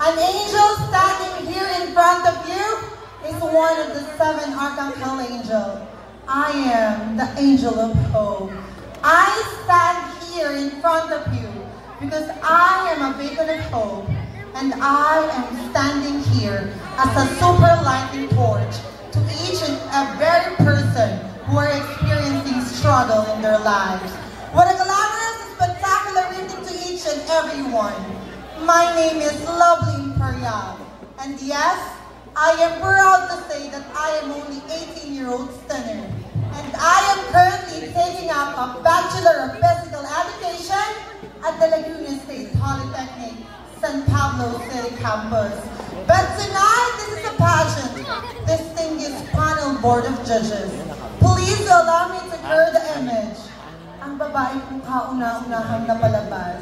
An angel standing here in front of you is one of the 7 archangel angels. I am the angel of hope. I stand here in front of you because I am a beacon of hope, and I am standing here as a super lightning torch to each and every person who are experiencing struggle in their lives. What a glamorous and spectacular evening to each and every one. My name is Lovely Imperial, and yes, I am proud to say that I am only 18-year-old stunner, and I am currently taking up a Bachelor of Physical Education at the Laguna State Polytechnic, San Pablo City Campus. But tonight, this is a pageant, distinguished panel board of judges. Please allow me to clear the image. Ang babae kong kauna-unahang napalabas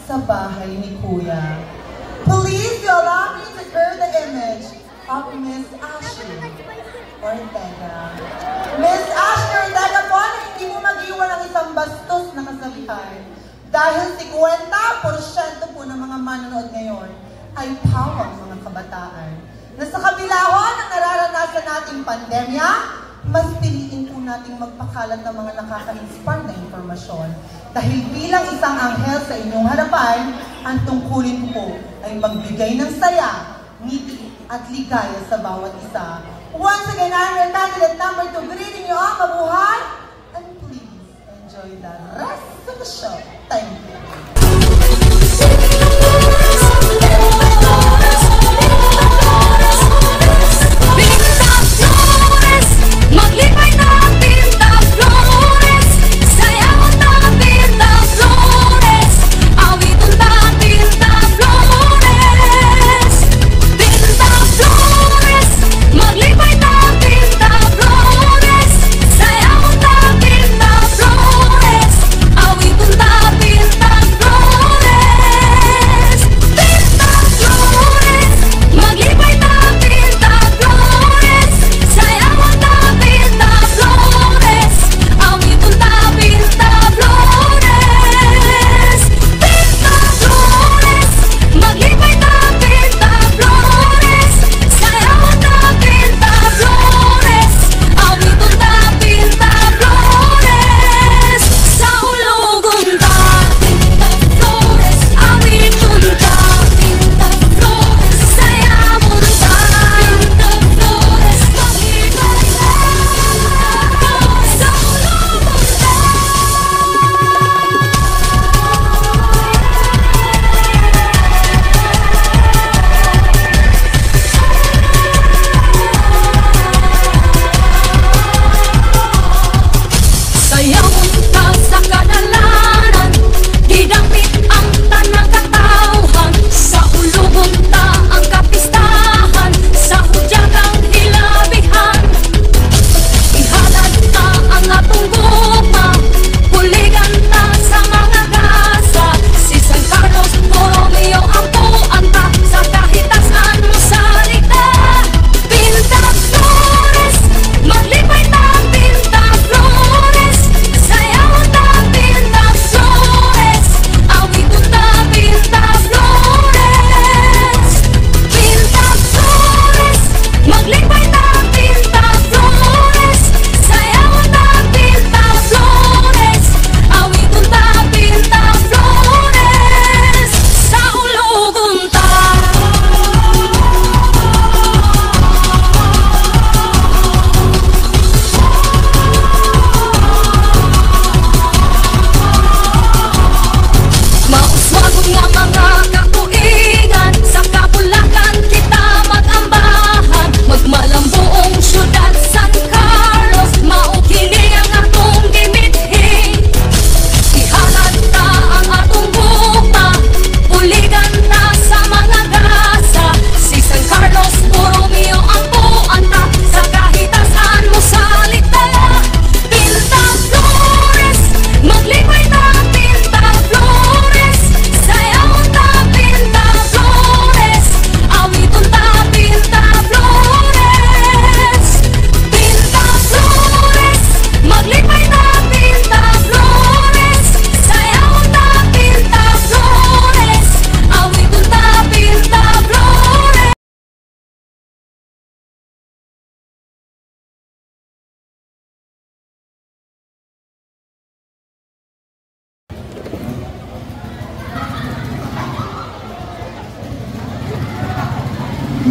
sa bahay ni Kuya. Please allow me to clear the image of Miss Ashley Ortega. Miss Ashley Ortega po, na hindi mo mag-iwan ang isang bastos na kasabihan. Dahil 50% po ng mga manonood ngayon ay pawang mga kabataan. Na sa kabila ho ng nararanasan nating pandemya, mas piliin po nating magpakalat ng mga nakaka-inspire na informasyon. Dahil bilang isang anghel sa inyong harapan, ang tungkulin po ay magbigay ng saya, ngiti at ligaya sa bawat isa. Once again, I'm your candidate number 2, greeting you all, mabuhay, and please enjoy the rest of the show. Thank you. Awit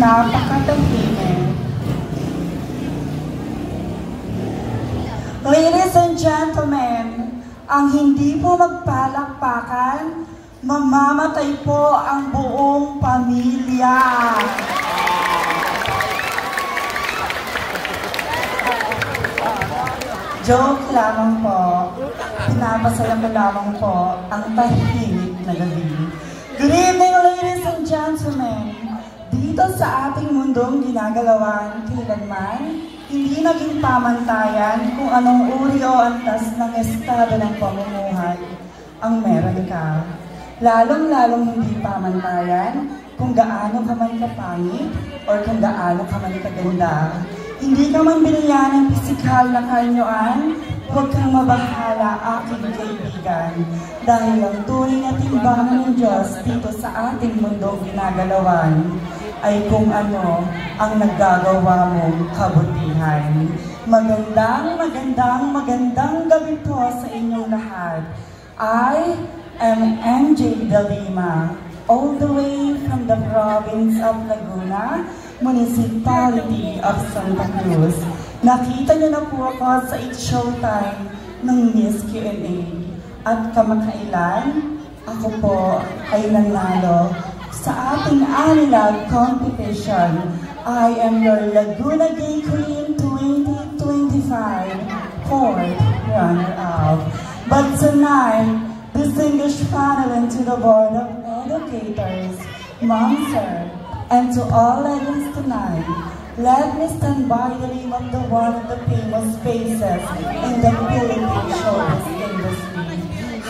napakatahimik. Ladies and gentlemen, ang hindi po magpalakpakan, mamamatay po ang buong pamilya. Joke lamang po. Pinapasaya ko lamang po ang tahimik na gabi. Good evening, ladies and gentlemen. Dito sa ating mundong ginagalawan, kailanman, hindi naging pamantayan kung anong uri o antas ng estado ng pamumuhay ang meron ka. Lalong-lalong hindi pamantayan kung gaano ka man kapangit o kung gaano ka man kaganda. Hindi ka man binigyan ng pisikal na kanyuan, huwag kang mabahala, aking kaibigan. Dahil ang turing at timbangan ng Diyos dito sa ating mundong ginagalawan ay kung ano ang naggagawa mong kabutihan. Magandang gabi po sa inyong lahat. I am MJ De Lima, all the way from the province of Laguna, Municipality of Santa Cruz. Nakita niyo na po ako sa It's Showtime ng Miss Q&A. At kamakailan, ako po ay nanalo sa ating Anilag competition. I am your Laguna Gay Queen 2025 4th runner-up. But tonight, distinguished panel and to the Board of Educators, Ma'am Sir, and to all legends tonight, let me stand by the name of the one of the famous faces in the Philippine showbiz industry.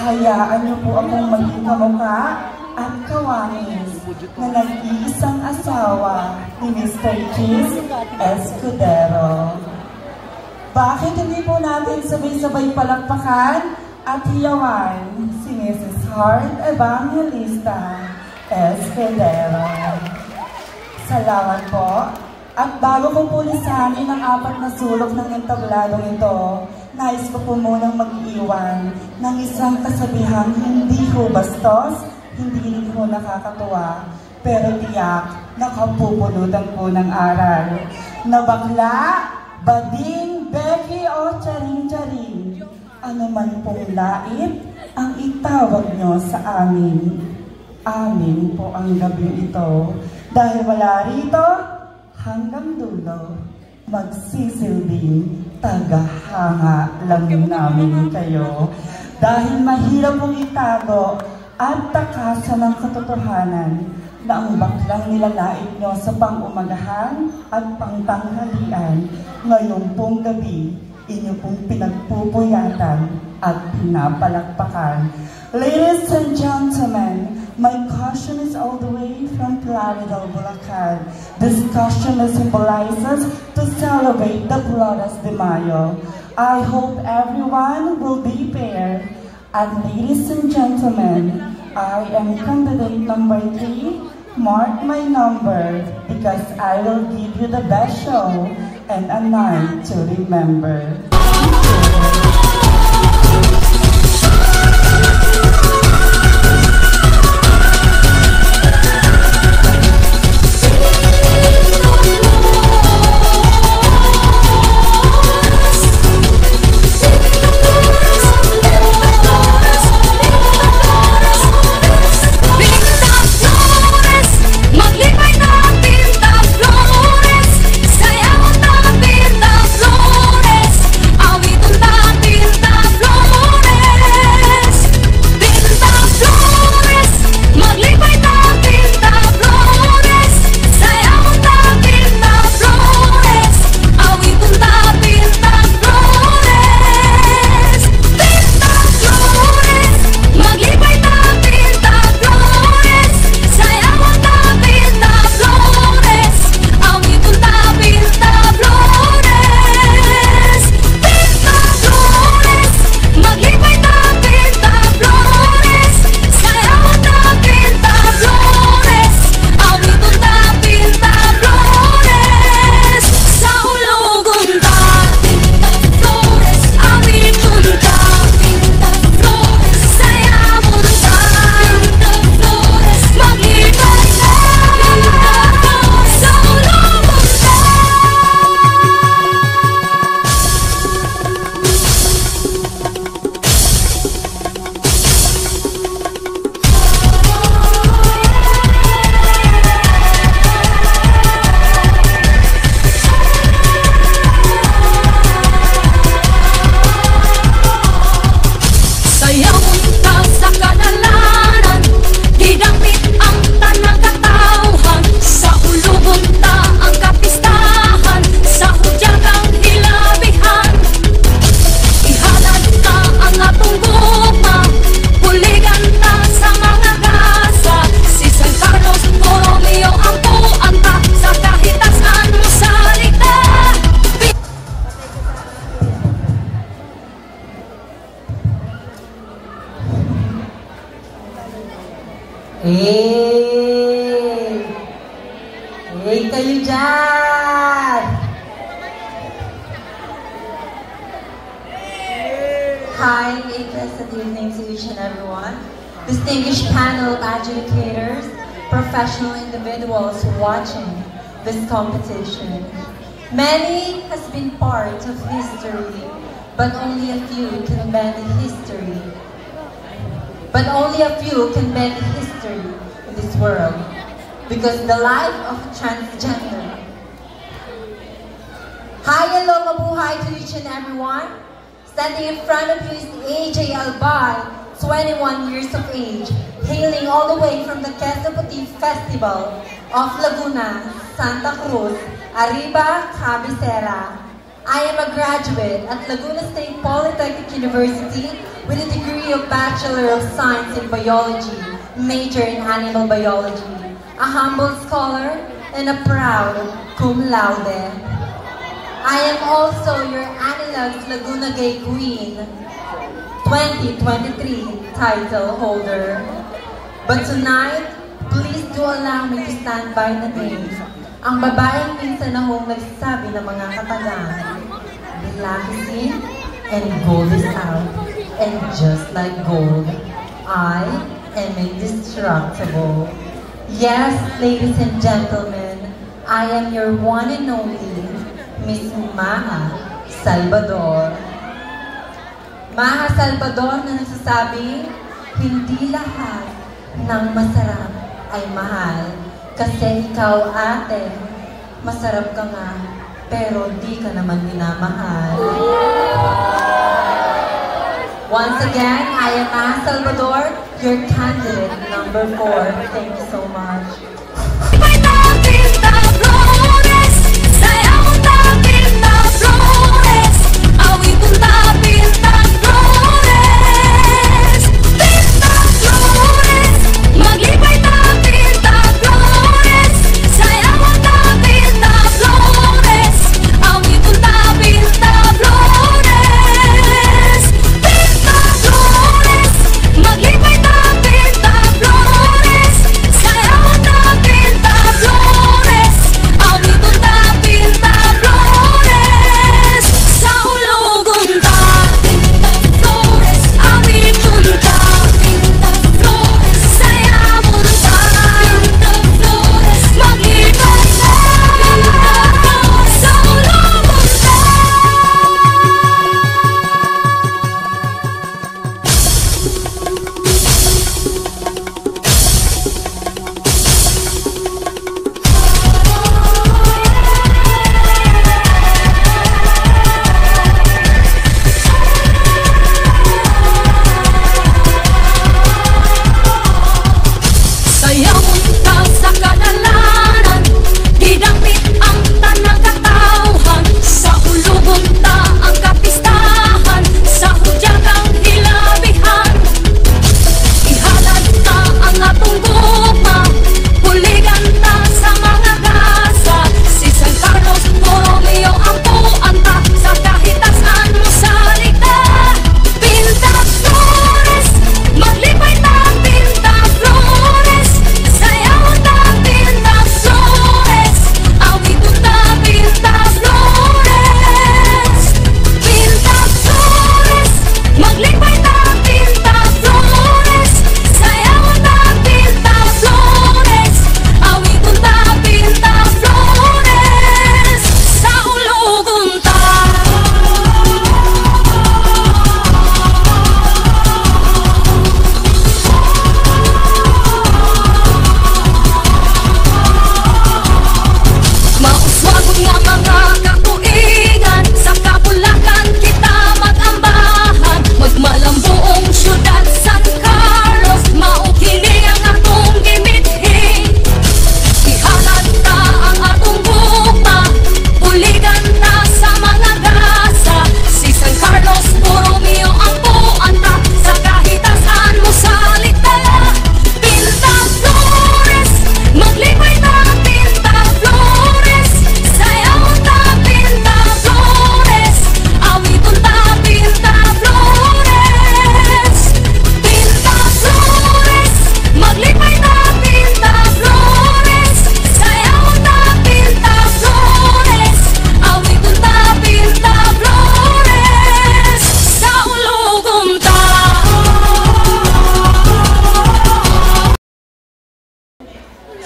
Hayaan niyo po akong maging kamukha at kawangis na nag-iisang asawa ni Mr. Cheese Escudero. Bakit hindi po natin sabay-sabay palakpakan at hiyawan si Mrs. Heart Evangelista Escudero? Salamat po. At bago ko po lisanin ang 4 na sulok ng entabladong ito, nais ko po munang mag-iwan ng isang kasabihang hindi ho bastos, hindi rin ho nakakatuwa, pero tiyak nakapupulutan po ng aral. Na bakla, bading, beki o charing-charing, ano man pong lait ang itawag nyo sa amin. Amin po ang gabi ito. Dahil wala rito, hanggang dulo, magsisilbing tagahanga lang namin kayo. Dahil mahirap pong itago at takasan ng katotohanan na ang baklang nilalait nyo sa pang-umagahan at pang-tanghalian, ngayong pong gabi, inyo pong pinagpupuyatan at pinapalakpakan. Ladies and gentlemen, my caution is all the way from Plaridel, Bulacan. This caution symbolizes to celebrate the Flores de Mayo. I hope everyone will be fair. And ladies and gentlemen, I am candidate number 3. Mark my number because I will give you the best show and a night to remember. Hey! Hey kayo dyan! Hi, a pleasant evening to each and everyone. Distinguished panel of adjudicators, professional individuals watching this competition. Many has been part of history, but only a few can bend history. But only a few can bend history in this world, because the life of a transgender. Hi, hello, mabuhay to each and everyone. Standing in front of you is AJ Albay, 21 years of age, hailing all the way from the Quezon Puti Festival of Laguna, Santa Cruz, Arriba, Cabecera. I am a graduate at Laguna State Polytechnic University with a degree of Bachelor of Science in Biology, major in Animal Biology, a humble scholar, and a proud cum laude. I am also your Anilags Laguna Gay Queen 2023 title holder. But tonight, please do allow me to stand by the name. Ang babaeng minsan na hong nagsasabi ng mga katagang, black is in and gold is out. And just like gold, I am indestructible. Yes, ladies and gentlemen, I am your one and only Miss Maha Salvador. Maha Salvador na nagsasabing, hindi lahat ng masarap ay mahal. Kasi ikaw, ate, masarap ka nga, pero di ka naman minamahal. Once again, I am Maha Salvador, your candidate number 4. Thank you so much.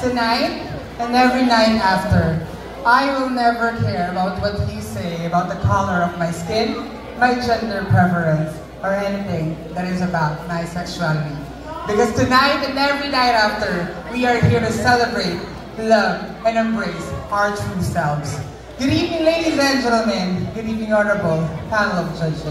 tonight and every night after, I will never care about what you say about the color of my skin, my gender preference, or anything that is about my sexuality. Because tonight and every night after, we are here to celebrate, love, and embrace our true selves. Good evening, ladies and gentlemen. Good evening, honorable panel of judges.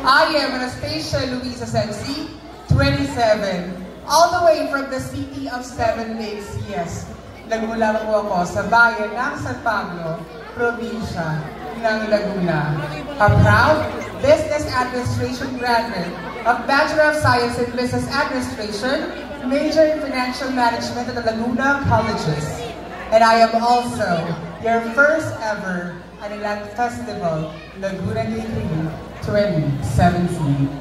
I am Anastasia Luisa Sensi, 27, all the way from the city of Seven Lakes, yes. Nagmula po ako sa bayan ng San Pablo, probinsya ng Laguna. A proud Business Administration graduate of Bachelor of Science in Business Administration, major in Financial Management at the Laguna Colleges. And I am also your first ever Anilan Festival, Laguna Day 2017.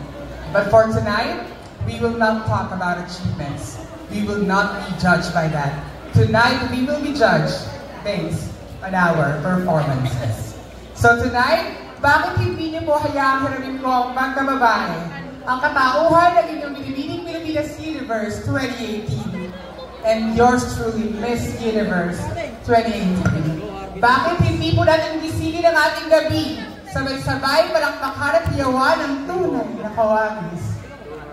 But for tonight, we will not talk about achievements. We will not be judged by that. Tonight, we will be judged based on our performances. So tonight, bakit hindi niyo po hayaang hiramin ko ang magkababae, ang katauhan ng inyong binibining Pilipinas Universe 2018 and yours truly, Miss Universe 2018. Bakit hindi po natin gisingin ang ating gabi, sabay-sabay palakpakan at hiyawan ng tunay na kawagis.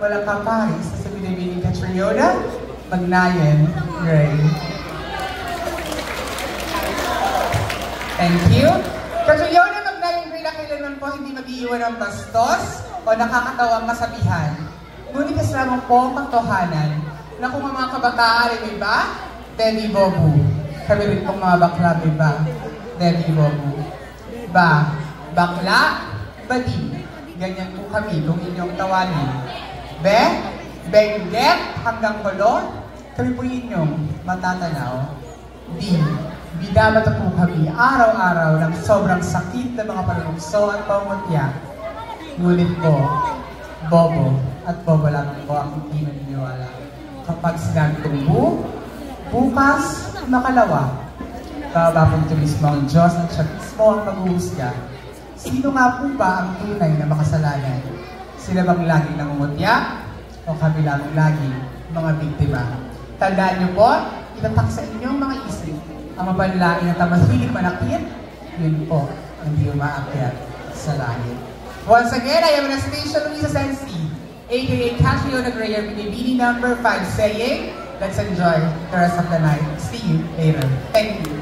Walang kaparis sa binibining Catriona, Magnayan, Ray. Thank you. Catriona, Magnayan, Ray na kailanman po hindi mag-iiwan ng bastos o nakakatawang kasabihan. Ngunit kasama po ang katotohanan na kung ang mga kabataan ay iba, Demi Bobu. Kami rin pong mga bakla, iba, Demi Bobu. Ba, bakla, badi. Ganyan po kami kung inyong tawanin. Be, benggit, hanggang kolor, kami po inyong matatanaw. Di, bidamata po kami araw-araw ng sobrang sakit na mga panunukso at pamutya. Ngunit po, bobo at bobo lang po ang hindi naniniwala. Kapag sinabi kong bukas, makalawa. Bababa po ito mismo ang Diyos at siya mismo ang mag-uusga. Sino nga po ba ang tunay na makasalanan? Sila bang laging nangungutya? O kami lang laging mga biktima? Tandaan niyo po, itatak sa inyong mga isip. Ang mabanlain na tamahilig manakit, yun po, hindi umaakyat sa langit. Once again, I am Anastasia Luisa Sensi, aka Catriona Grayer, Binibini number 5, saying, let's enjoy the rest of the night. See you later. Thank you.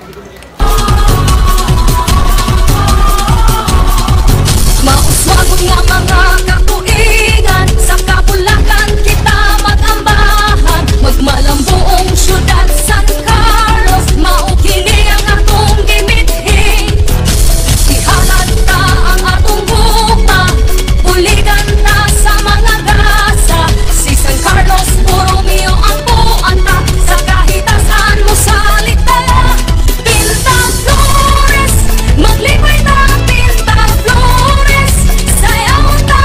Mauswagod nga mga katuigan, sa Kapulakan kita mag-ambahan. Magmalambuong syudad San Carlos, maukini ang atong gimithin. Ihalad ta ang atong buka, uligan ta sa mga gasa. Si San Carlos, puro miyo ang buanta, sa kahitasan mo salita. Pinta Flores, maglibay na Pinta Flores, sayaw ta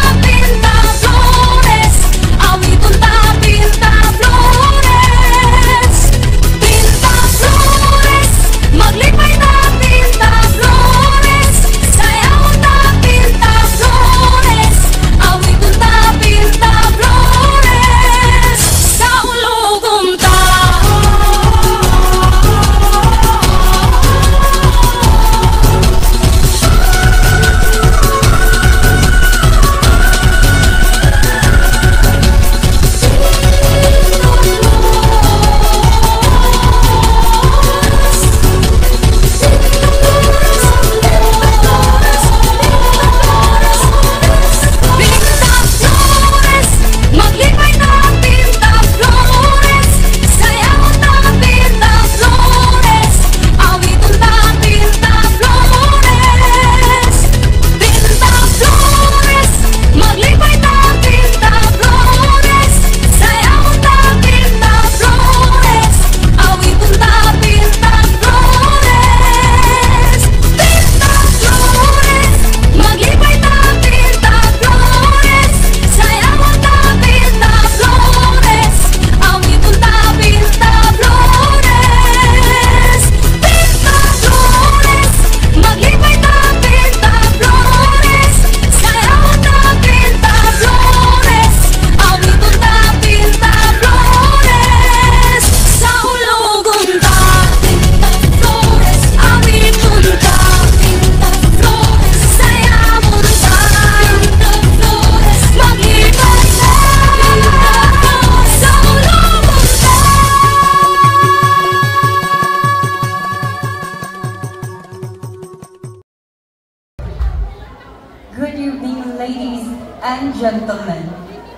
gentlemen,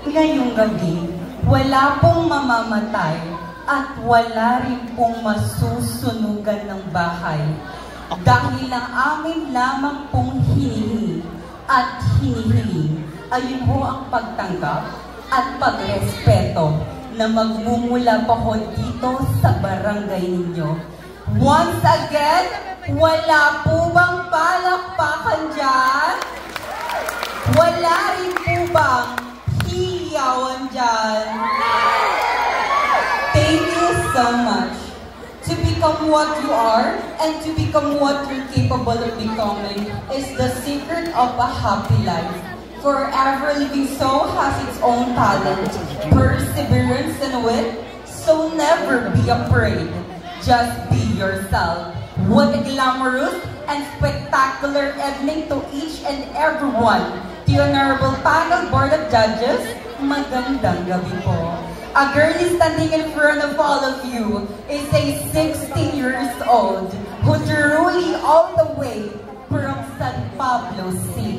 ngayong gabi, wala pong mamamatay at wala rin pong masusunugan ng bahay. Dahil ang amin lamang pong hinihingi at hinihiling ayun ho ang pagtanggap at pagrespeto na magmumula pa ho dito sa barangay ninyo. Once again, wala po bang palakpakan dyan? Wala rin po bang hiyawan dyan? Thank you so much. To become what you are and to become what you're capable of becoming is the secret of a happy life. Forever living so has its own talent, perseverance and wit, so never be afraid. Just be yourself. What a glamorous and spectacular evening to each and everyone. The Honorable Panel Board of Judges, magandang gabi po. A girl is standing in front of all of you is a 16 years old who truly all the way from San Pablo City,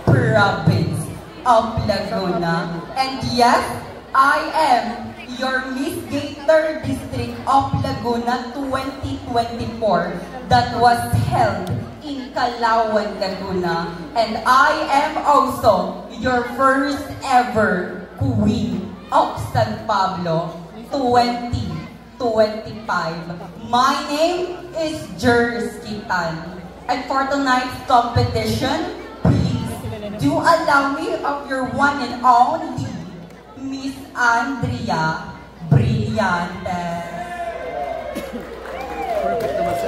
province of Laguna. And yes, I am your Miss Gator District of Laguna 2024 that was held in Calauan, Laguna. And I am also your first ever Queen of San Pablo 2025. My name is Jers Kitan. And for tonight's competition, please do allow me of your one and only Miss Andrea Brillantes.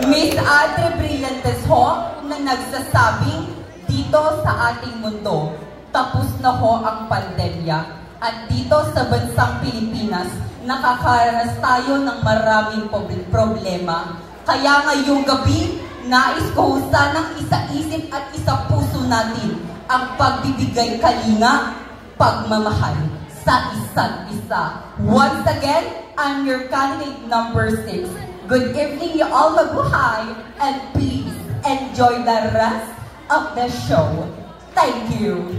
Miss Andrea Brillantes ho na nagsasabing dito sa ating mundo, tapos na ho ang pandemya. At dito sa bansang Pilipinas, nakakaranas tayo ng maraming problema. Kaya ngayong gabi, nais ko sanang isa-isip at isa-puso natin ang pagbibigay kalinga, pagmamahal sa isa't isa. Once again, I'm your candidate number 6. Good evening, you all mabuhay, and please enjoy the rest of the show. Thank you.